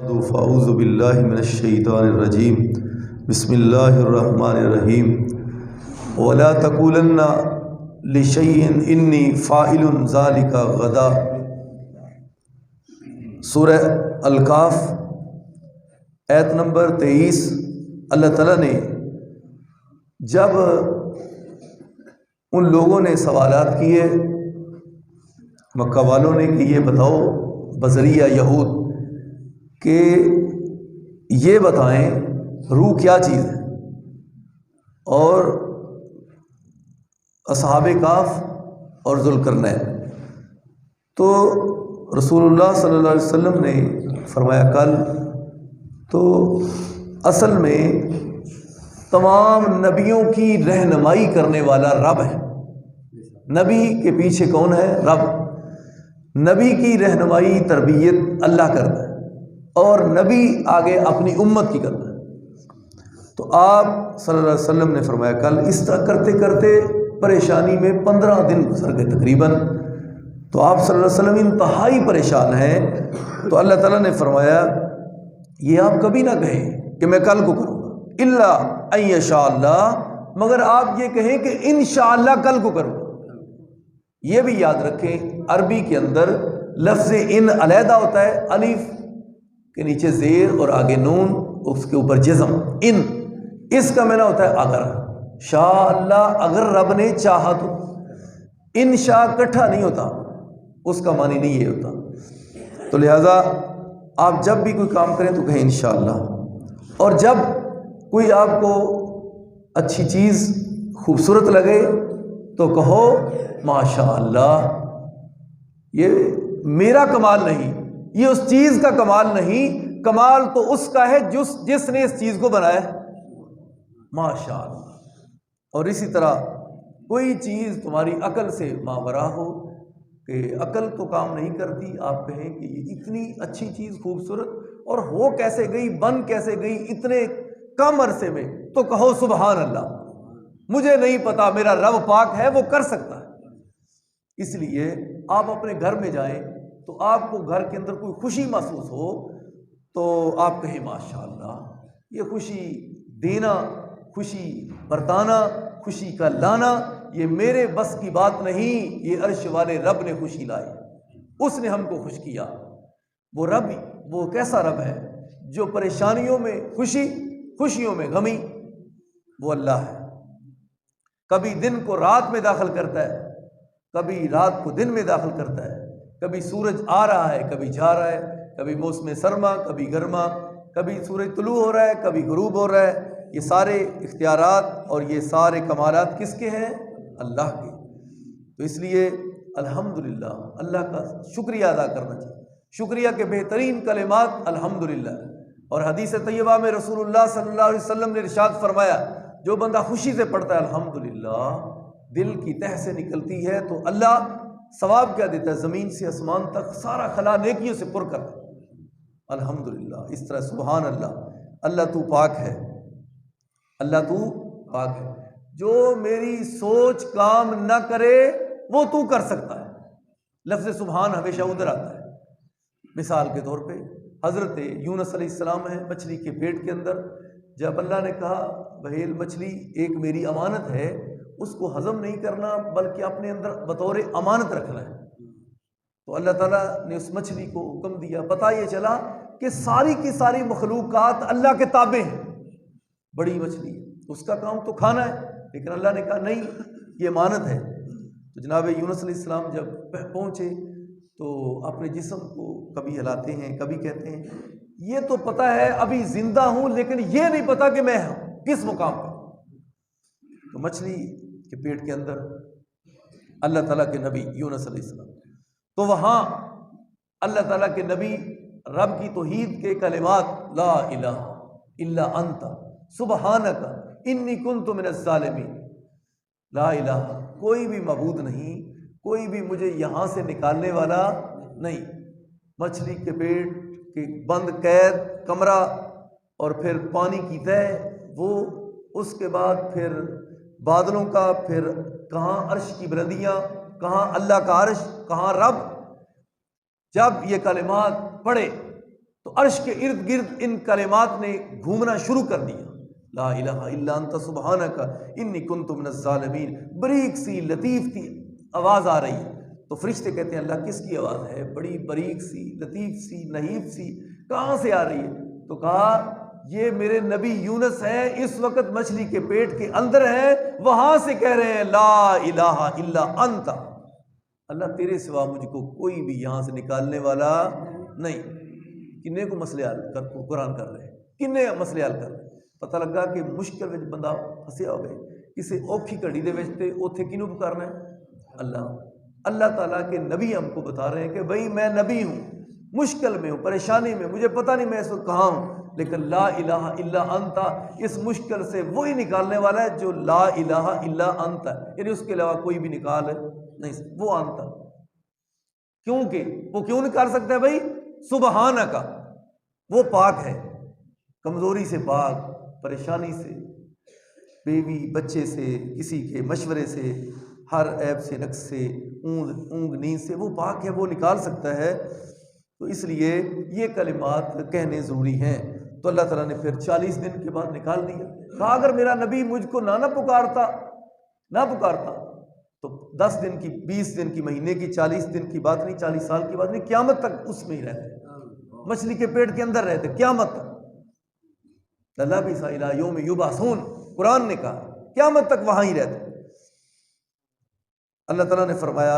فاعوذ باللہ من الشیطان الرجیم بسم اللہ الرحمن الرحیم ولا تقولن لشیء انی فاعل ذلک غدا۔ سورہ الکاف آیت نمبر 23۔ اللہ تعالیٰ نے جب ان لوگوں نے سوالات کیے مکہ والوں نے کہ یہ بتاؤ بذریعہ یہود کہ یہ بتائیں روح کیا چیز ہے، اور اصحاب کہف اور ذوالقرنین، تو رسول اللہ صلی اللہ علیہ وسلم نے فرمایا کل تو اصل میں تمام نبیوں کی رہنمائی کرنے والا رب ہے۔ نبی کے پیچھے کون ہے؟ رب۔ نبی کی رہنمائی تربیت اللہ کرتا ہے اور نبی آگے اپنی امت کی کرتا ہے۔ تو آپ صلی اللہ علیہ وسلم نے فرمایا کل اس طرح کرتے کرتے پریشانی میں 15 دن گزر گئے تقریباً، تو آپ صلی اللہ علیہ وسلم انتہائی پریشان ہیں۔ تو اللہ تعالیٰ نے فرمایا یہ آپ کبھی نہ کہیں کہ میں کل کو کروں گا، الا ان یشاء اللہ، مگر آپ یہ کہیں کہ انشاءاللہ کل کو کروں گا۔ یہ بھی یاد رکھیں عربی کے اندر لفظ ان علیحدہ ہوتا ہے، الف کے نیچے زیر اور آگے نون، اس کے اوپر جزم، ان، اس کا معنی ہوتا ہے اگر، شاء اللہ، اگر رب نے چاہا تو۔ انشاء کٹھا نہیں ہوتا، اس کا معنی نہیں یہ ہوتا۔ تو لہٰذا آپ جب بھی کوئی کام کریں تو کہیں انشاءاللہ، اور جب کوئی آپ کو اچھی چیز خوبصورت لگے تو کہو ماشاء اللہ۔ یہ میرا کمال نہیں، یہ اس چیز کا کمال نہیں، کمال تو اس کا ہے جس نے اس چیز کو بنایا ہے، ماشاء اللہ۔ اور اسی طرح کوئی چیز تمہاری عقل سے ماورا ہو کہ عقل تو کام نہیں کرتی، آپ کہیں کہ یہ اتنی اچھی چیز خوبصورت اور ہو کیسے گئی، بن کیسے گئی اتنے کم عرصے میں، تو کہو سبحان اللہ، مجھے نہیں پتا، میرا رب پاک ہے، وہ کر سکتا ہے۔ اس لیے آپ اپنے گھر میں جائیں تو آپ کو گھر کے اندر کوئی خوشی محسوس ہو تو آپ کہیں ماشاء اللہ۔ یہ خوشی دینا، خوشی برتانا، خوشی کا لانا یہ میرے بس کی بات نہیں، یہ عرش والے رب نے خوشی لائی، اس نے ہم کو خوش کیا۔ وہ رب، وہ کیسا رب ہے جو پریشانیوں میں خوشی، خوشیوں میں غمی، وہ اللہ ہے۔ کبھی دن کو رات میں داخل کرتا ہے، کبھی رات کو دن میں داخل کرتا ہے، کبھی سورج آ رہا ہے کبھی جا رہا ہے، کبھی موسم سرما کبھی گرما، کبھی سورج طلوع ہو رہا ہے کبھی غروب ہو رہا ہے۔ یہ سارے اختیارات اور یہ سارے کمالات کس کے ہیں؟ اللہ کے۔ تو اس لیے الحمدللہ اللہ کا شکریہ ادا کرنا چاہیے۔ شکریہ کے بہترین کلمات الحمدللہ، اور حدیث طیبہ میں رسول اللہ صلی اللہ علیہ وسلم نے ارشاد فرمایا جو بندہ خوشی سے پڑھتا ہے الحمدللہ، دل کی تہ سے نکلتی ہے تو اللہ ثواب کیا دیتا ہے؟ زمین سے آسمان تک سارا خلا نیکیوں سے پر کر الحمدللہ۔ اس طرح سبحان اللہ، اللہ تو پاک ہے، اللہ تو پاک ہے، جو میری سوچ کام نہ کرے وہ تو کر سکتا ہے۔ لفظ سبحان ہمیشہ ادھر آتا ہے۔ مثال کے طور پہ حضرت یونس علیہ السلام ہے مچھلی کے پیٹ کے اندر، جب اللہ نے کہا بھیل مچھلی ایک میری امانت ہے، اس کو ہضم نہیں کرنا بلکہ اپنے اندر بطور امانت رکھنا ہے، تو اللہ تعالیٰ نے اس مچھلی کو حکم دیا۔ پتہ یہ چلا کہ ساری کی ساری مخلوقات اللہ کے تابع ہیں۔ بڑی مچھلی ہے، اس کا کام تو کھانا ہے، لیکن اللہ نے کہا نہیں، یہ امانت ہے۔ تو جناب یونس علیہ السلام جب پہنچے تو اپنے جسم کو کبھی ہلاتے ہیں کبھی کہتے ہیں یہ تو پتہ ہے ابھی زندہ ہوں، لیکن یہ نہیں پتا کہ میں ہوں کس مقام پر۔ تو مچھلی کے پیٹ کے اندر اللہ تعالیٰ کے نبی یونس علیہ السلام، تو وہاں اللہ تعالیٰ کے نبی رب کی توحید کے کلمات، لا الہ الا انت سبحانک انی کنت من الظالمین، لا الہ، کوئی بھی معبود نہیں، کوئی بھی مجھے یہاں سے نکالنے والا نہیں۔ مچھلی کے پیٹ کے بند قید کمرہ، اور پھر پانی کی تہ، وہ اس کے بعد پھر بادلوں کا، پھر کہاں عرش کی بلندیاں، کہاں اللہ کا عرش، کہاں رب۔ جب یہ کلمات پڑھے تو عرش کے ارد گرد ان کلمات نے گھومنا شروع کر دیا، لا الہ الا انت سبحانک انی کنت من الظالمین، باریک سی لطیف سی آواز آ رہی ہے۔ تو فرشتے کہتے ہیں اللہ کس کی آواز ہے؟ بڑی باریک سی لطیف سی نحیف سی، کہاں سے آ رہی ہے؟ تو کہا یہ میرے نبی یونس ہیں، اس وقت مچھلی کے پیٹ کے اندر ہیں، وہاں سے کہہ رہے ہیں لا الہ الا انت، اللہ تیرے سوا مجھ کو کوئی بھی یہاں سے نکالنے والا نہیں۔ کنے کو مسئلے حل کر قرآن کر رہے ہیں، کنے مسئلے حل کر رہے ہیں۔ پتہ لگا کہ مشکل وچ بندہ پھسیا ہوئے، کسی اوکھی گھڑی دے وچ تے اوتھے کینوں پکارنا ہے؟ اللہ تعالیٰ کے نبی ہم کو بتا رہے ہیں کہ بھئی میں نبی ہوں، مشکل میں ہوں، پریشانی میں، مجھے پتہ نہیں میں اس وقت کہاں ہوں، لیکن لا الہ الا انت اس مشکل سے وہی نکالنے والا ہے جو لا الہ الا انت ہے، یعنی اس کے علاوہ کوئی بھی نکال نہیں سکتا، وہ انت۔ کیونکہ وہ کیوں نکال سکتا ہے بھائی؟ سبحانک، وہ پاک ہے، کمزوری سے پاک، پریشانی سے، بیوی بچے سے، کسی کے مشورے سے، ہر عیب سے، نقص سے، اونگ نیند سے، وہ پاک ہے، وہ نکال سکتا ہے۔ تو اس لیے یہ کلمات کہنے ضروری ہیں۔ تو اللہ تعالیٰ نے پھر 40 دن کے بعد نکال دیا، کہا اگر میرا نبی مجھ کو نہ پکارتا تو 10 دن کی، 20 دن کی، مہینے کی، 40 دن کی بات نہیں، 40 سال کی بات نہیں، قیامت تک اس میں ہی رہتے، مچھلی کے پیٹ کے اندر رہتے قیامت تک۔ لَلَبِثَ إِلَىٰ يَوْمِ يُبْعَثُونَ، قرآن نے کہا قیامت تک وہاں ہی رہتے۔ اللہ تعالیٰ نے فرمایا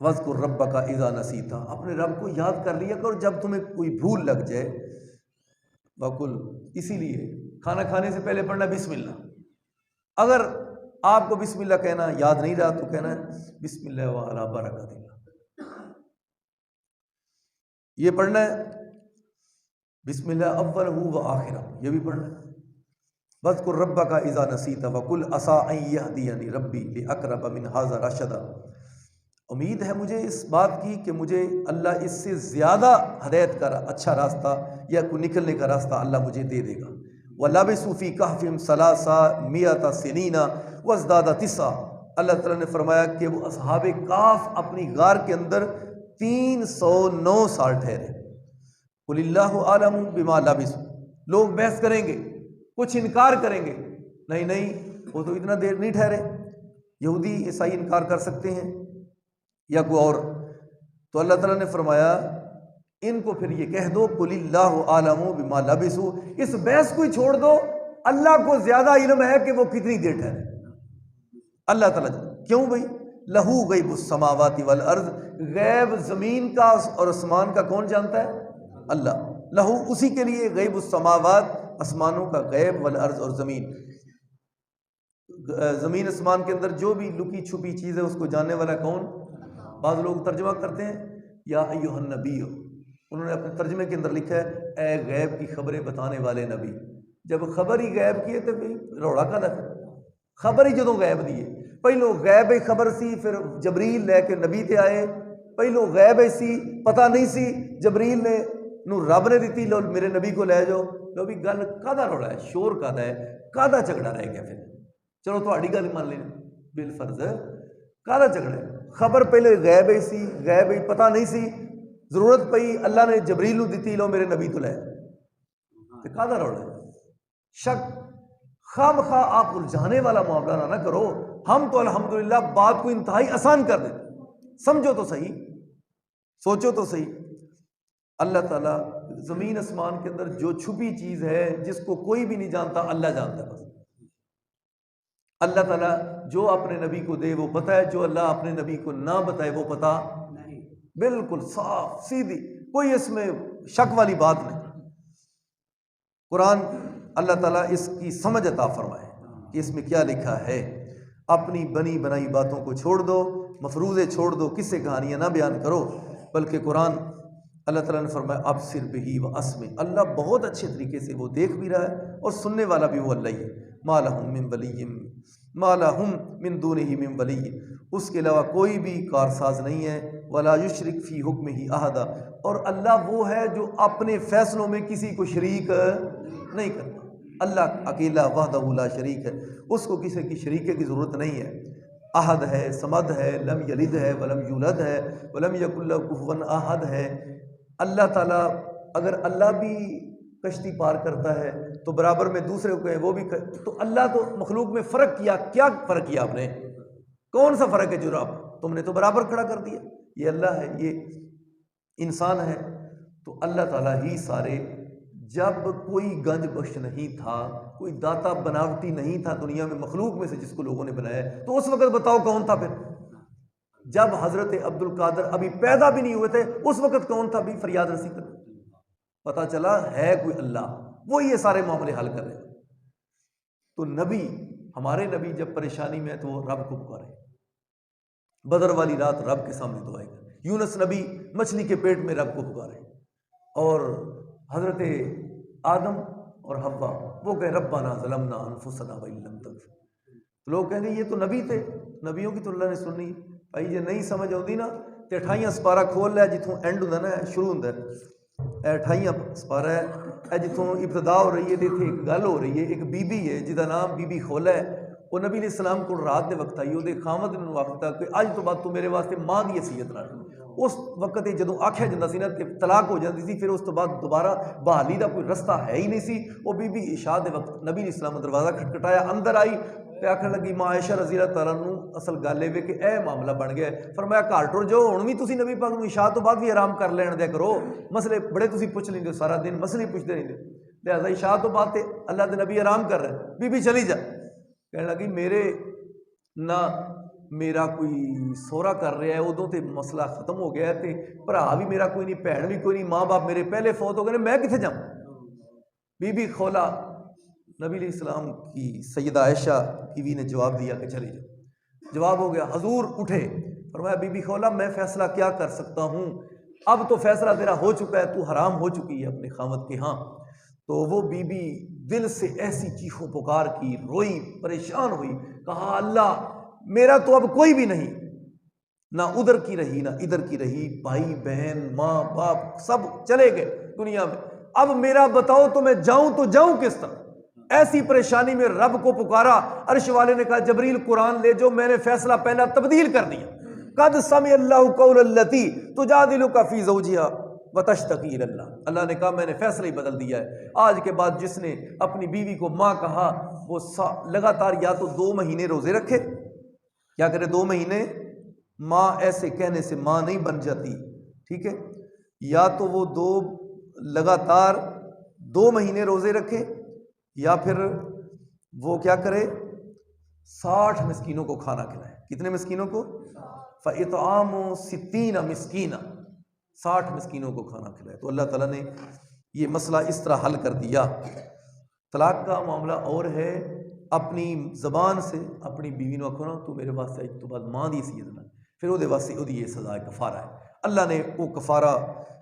وَاذْكُرْ رَبَّكَ إِذَا نَسِيتَ، اپنے رب کو یاد کر لیا کرو جب تمہیں کوئی بھول لگ جائے۔ وَقُلْ، اسی لیے کھانا کھانے سے پہلے پڑھنا بسم اللہ۔ اگر آپ کو بسم اللہ کہنا یاد نہیں رہا تو کہنا ہے بسم اللہ وعلی برکات اللہ، یہ پڑھنا ہے بسم اللہ اولہ و آخرہ، یہ بھی پڑھنا ہے۔ وَاذْكُرْ رَبَّكَ إِذَا نَسِيتَ وَقُلْ عَسَىٰ أَن يَهْدِيَنِي رَبِّي لِأَقْرَبَ مِنْ هَٰذَا رَشَدًا، امید ہے مجھے اس بات کی کہ مجھے اللہ اس سے زیادہ ہدایت کا اچھا راستہ یا کوئی نکلنے کا راستہ اللہ مجھے دے دے گا۔ وَلَبِثُوا فِي كَهْفِهِمْ ثَلَاثَمِائَةَ سِنِينَ وَازْدَادَ تِسْعًا، اللہ تعالیٰ نے فرمایا کہ وہ اصحاب کہف اپنی غار کے اندر 309 سال ٹھہرے۔ قُلِ اللَّهُ أَعْلَمُ بِمَا لَبِثُوا، لوگ بحث کریں گے، کچھ انکار کریں گے، نہیں وہ تو اتنا دیر نہیں ٹھہرے، یہودی عیسائی انکار کر سکتے ہیں یا کوئی اور۔ تو اللہ تعالیٰ نے فرمایا ان کو پھر یہ کہہ دو قُلِ اللَّهُ أَعْلَمُ بِمَا لَبِثُوا، اس بحث کو ہی چھوڑ دو، اللہ کو زیادہ علم ہے کہ وہ کتنی دیر ٹھہرے۔ اللہ تعالیٰ کیوں بھائی؟ لہو غیب السماوات والارض، غیب زمین کا اور آسمان کا کون جانتا ہے؟ اللہ۔ لہو، اسی کے لیے، غیب السماوات، آسمانوں کا غیب، والارض، اور زمین، زمین آسمان کے اندر جو بھی لکی چھپی چیز ہے اس کو جاننے والا کون؟ بعض لوگ ترجمہ کرتے ہیں یا ایھا النبی، انہوں نے اپنے ترجمے کے اندر لکھا ہے اے غیب کی خبریں بتانے والے نبی۔ جب خبر ہی غیب کی ہے تو روڑا کا لگا، خبر ہی جدوں غیب دی ہے، پہلو غیب خبر سی، پھر جبریل لے کے نبی تے آئے، پہلو غیب سی پتہ نہیں سی، جبریل نے رب نے دیتی، لو میرے نبی کو لے جاؤ، لو بھی گل کادا روڑا ہے، شور کادا ہے، کادا جھگڑا رہ گیا، پھر چلو تہاڈی گل مان لیں بالفرض، کادا جھگڑا ہے، خبر پہلے غیب ہی سی، غیب ہی پتہ نہیں سی، ضرورت پئی اللہ نے جبریل نو دیتی، لو میرے نبی تو لے، تے کادا روڑا ہے؟ شک خواہ مخواہ آپ الجھانے والا معاملہ نہ کرو، ہم تو الحمدللہ بات کو انتہائی آسان کر دیتے، سمجھو تو صحیح، سوچو تو صحیح۔ اللہ تعالیٰ زمین آسمان کے اندر جو چھپی چیز ہے جس کو کوئی بھی نہیں جانتا، اللہ جانتا ہے بس۔ اللہ تعالیٰ جو اپنے نبی کو دے وہ پتہ ہے، جو اللہ اپنے نبی کو نہ بتائے وہ پتہ نہیں، بالکل صاف سیدھی، کوئی اس میں شک والی بات نہیں۔ قرآن اللہ تعالیٰ اس کی سمجھ عطا فرمائے کہ اس میں کیا لکھا ہے۔ اپنی بنی بنائی باتوں کو چھوڑ دو، مفروضے چھوڑ دو، قصے کہانیاں نہ بیان کرو، بلکہ قرآن اللہ تعالیٰ نے فرمایا ابصر بہ واسمع، اللہ بہت اچھے طریقے سے وہ دیکھ بھی رہا ہے اور سننے والا بھی وہ اللہ ہی ہے۔ ما لہم من ولی ما لہم من دونہ من ولی، اس کے علاوہ کوئی بھی کارساز نہیں ہے، ولا یشرک فی حکمہ احدا، اور اللہ وہ ہے جو اپنے فیصلوں میں کسی کو شریک نہیں کرتا، اللہ اکیلا وحدہ لا شریک ہے، اس کو کسی کی شریکے کی ضرورت نہیں ہے۔ احد ہے، صمد ہے، لم یلد ہے ولم یولد ہے، ولم یکن لہ کفوا احد ہے۔ اللہ تعالیٰ اگر اللہ بھی کشتی پار کرتا ہے تو برابر میں دوسرے کو کہیں وہ بھی تو اللہ تو مخلوق میں فرق کیا، کیا فرق کیا آپ نے؟ کون سا فرق ہے جو آپ تم نے تو برابر کھڑا کر دیا؟ یہ اللہ ہے، یہ انسان ہے۔ تو اللہ تعالیٰ ہی سارے، جب کوئی گنج بخش نہیں تھا، کوئی داتا بناوٹی نہیں تھا دنیا میں مخلوق میں سے جس کو لوگوں نے بنایا، تو اس وقت بتاؤ کون تھا؟ پھر جب حضرت عبد القادر ابھی پیدا بھی نہیں ہوئے تھے اس وقت کون تھا بھی فریاد رسی کر؟ پتا چلا ہے کوئی اللہ، وہ یہ سارے معاملے حل کر رہے ہیں۔ تو نبی، ہمارے نبی جب پریشانی میں ہے تو وہ رب کو پکارے، بدر والی رات رب کے سامنے دعائیں کرے، یونس نبی مچھلی کے پیٹ میں رب کو پکارے، اور حضرت آدم اور حوا وہ کہے ربنا ظلمنا انفسنا وان لم تغفر۔ لوگ کہیں گے یہ تو نبی تھے، نبیوں کی تو اللہ نے سننی۔ بھائی جی نہیں سمجھ آتی نا تے 28 سپارہ کھول لیا جتوں اینڈ ہوندا نا شروع ہوندا ہے، 28 سپارہ ہے اے جتوں ابتدا ہو رہی ہے تے ایک گل ہو رہی ہے، ایک بی بی ہے جہدا نام بی بی خولا ہے، وہ نبی علیہ السلام کو رات دے وقت آئی، وہ خامد نے آکھتا کہ اج تو بعد تو میرے واسطے ماں دی حیثیت نہ۔ اس وقت جدوں آکھیا جاتا سی نا تے طلاق ہو جاتی سی، پھر اس تو بعد دوبارہ بحالی دا کوئی رستہ ہے ہی نہیں سی۔ وہ بی بی عشاء دے وقت نبی علیہ السلام دروازہ کھٹکھٹایا، اندر آئی تے آکھن لگی ماں عائشہ رضی اللہ تعالیٰ عنہ اصل گل اے کہ اے معاملہ بن گیا ہے۔ فرمایا گھر ٹر جو ہن بھی تسی نبی پاک نوں عشاء تو بعد بھی آرام کر لین دیا کرو، مسئلے بڑے تسی پوچھ لیندے سارا دن مسئلے پوچھتے رہندے، لہذا عشاء تو بعد تے اللہ دے نبی آرام کر رہے ہیں، بی بی چلی جا۔ کہنے لگی میرے نہ میرا کوئی سورا کر رہا ہے، ادوں تے مسئلہ ختم ہو گیا ہے، تے بھرا بھی میرا کوئی نہیں، بھین بھی کوئی نہیں، ماں باپ میرے پہلے فوت ہو گئے، میں کتنے جاؤں؟ بی بی خولا نبی علیہ السلام کی سیدہ عائشہ بیوی نے جواب دیا کہ چلے جاؤ۔ جواب ہو گیا، حضور اٹھے، فرمایا بی بی خولا میں فیصلہ کیا کر سکتا ہوں، اب تو فیصلہ تیرا ہو چکا ہے، تو حرام ہو چکی ہے اپنے خاوند کے ہاں۔ تو وہ بی بی دل سے ایسی چیخوں پکار کی، روئی، پریشان ہوئی، کہا اللہ میرا تو اب کوئی بھی نہیں، نہ ادھر کی رہی نہ ادھر کی رہی، بھائی بہن ماں باپ سب چلے گئے دنیا میں، اب میرا بتاؤ تو میں جاؤں تو جاؤں کس طرح؟ ایسی پریشانی میں رب کو پکارا، عرش والے نے کہا جبریل قرآن لے جو، میں نے فیصلہ پہلا تبدیل کر دیا، قد سمع اللہ قول التی تجادلک فی زوجہا وتشتکی الی اللہ، اللہ نے کہا میں نے فیصلہ ہی بدل دیا ہے، آج کے بعد جس نے اپنی بیوی کو ماں کہا وہ لگاتار یا تو 2 مہینے روزے رکھے، کیا کرے 2 مہینے، ماں ایسے کہنے سے ماں نہیں بن جاتی، ٹھیک ہے، یا تو وہ لگاتار 2 مہینے روزے رکھے، یا پھر وہ کیا کرے 60 مسکینوں کو کھانا کھلائے۔ کتنے مسکینوں کو؟ فَإِطْعَامُ 60 مسکینہ، 60 مسکینوں کو کھانا کھلائے۔ تو اللہ تعالیٰ نے یہ مسئلہ اس طرح حل کر دیا۔ طلاق کا معاملہ اور ہے، اپنی زبان سے اپنی بیوی نو آکھو نا تو میرے واسطے اج تو بعد ماں دی حیثیت نہ، پھر وہ دے واسطے وہ یہ سزا ہے، کفارہ ہے۔ اللہ نے وہ کفارہ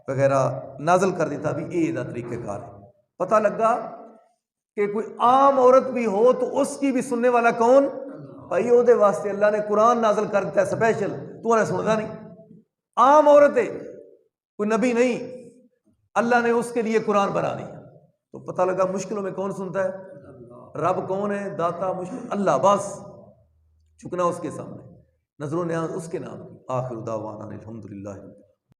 وغیرہ نازل کر دیتا بھی اے دا طریقہ کار ہے۔ پتہ لگا کہ کوئی عام عورت بھی ہو تو اس کی بھی سننے والا کون؟ بھائی وہ دے واسطے اللہ نے قرآن نازل کر دیتا ہے اسپیشل، تو انہیں سنتا نہیں، عام عورت ہے کوئی نبی نہیں، اللہ نے اس کے لیے قرآن بنا دیا۔ تو پتہ لگا مشکلوں میں کون سنتا ہے؟ رب کون ہے؟ داتا مشکل اللہ، بس جھکنا اس کے سامنے، نظر و نیاز اس کے نام کی۔ آخر دعوانا الحمدللہ۔